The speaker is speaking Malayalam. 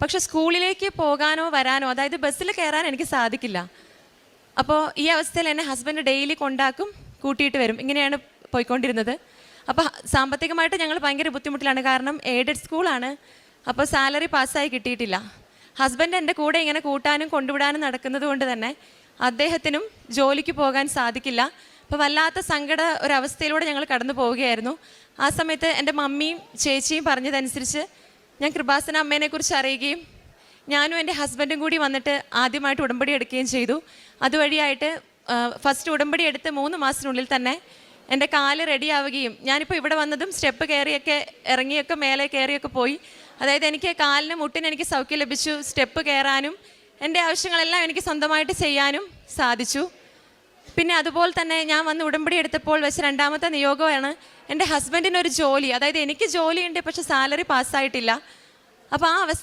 പക്ഷെ സ്കൂളിലേക്ക് പോകാനോ വരാനോ, അതായത് ബസ്സിൽ കയറാൻ എനിക്ക് സാധിക്കില്ല. അപ്പോൾ ഈ അവസ്ഥയിൽ എന്നെ ഹസ്ബൻഡ് ഡെയിലി കൊണ്ടാക്കും, കൂട്ടിയിട്ട് വരും. ഇങ്ങനെയാണ് പോയിക്കൊണ്ടിരുന്നത്. അപ്പോൾ സാമ്പത്തികമായിട്ട് ഞങ്ങൾ ഭയങ്കര ബുദ്ധിമുട്ടിലാണ്. കാരണം എയ്ഡഡ് സ്കൂളാണ്. അപ്പോൾ സാലറി പാസ്സായി കിട്ടിയിട്ടില്ല. ഹസ്ബൻഡ് എൻ്റെ കൂടെ ഇങ്ങനെ കൂട്ടാനും കൊണ്ടുവിടാനും നടക്കുന്നത് കൊണ്ട് തന്നെ അദ്ദേഹത്തിനും ജോലിക്ക് പോകാൻ സാധിക്കില്ല. അപ്പോൾ വല്ലാത്ത സങ്കട ഒരവസ്ഥയിലൂടെ ഞങ്ങൾ കടന്നു പോവുകയായിരുന്നു. ആ സമയത്ത് എൻ്റെ മമ്മിയും ചേച്ചിയും പറഞ്ഞതനുസരിച്ച് ഞാൻ കൃപാസന അമ്മേനെക്കുറിച്ച് അറിയുകയും ഞാനും എൻ്റെ ഹസ്ബൻഡും കൂടി വന്നിട്ട് ആദ്യമായിട്ട് ഉടമ്പടി എടുക്കുകയും ചെയ്തു. അതുവഴിയായിട്ട് ഫസ്റ്റ് ഉടമ്പടി എടുത്ത് 3 മാസത്തിനുള്ളിൽ തന്നെ എൻ്റെ കാല് റെഡിയാവുകയും, ഞാനിപ്പോൾ ഇവിടെ വന്നതും സ്റ്റെപ്പ് കയറിയൊക്കെ ഇറങ്ങിയൊക്കെ മേലെ കയറിയൊക്കെ പോയി. അതായത് എനിക്ക് കാലിന് മുട്ടിന് എനിക്ക് സൗഖ്യം ലഭിച്ചു. സ്റ്റെപ്പ് കയറാനും എൻ്റെ ആവശ്യങ്ങളെല്ലാം എനിക്ക് സ്വന്തമായിട്ട് ചെയ്യാനും സാധിച്ചു. പിന്നെ അതുപോലെ തന്നെ ഞാൻ വന്ന് ഉടമ്പടി എടുത്തപ്പോൾ വെച്ച് രണ്ടാമത്തെ നിയോഗമാണ് എൻ്റെ ഹസ്ബൻഡിനൊരു ജോലി. അതായത് എനിക്ക് ജോലിയുണ്ട്, പക്ഷെ സാലറി പാസ്സായിട്ടില്ല. അപ്പോൾ ആ അവസ്ഥ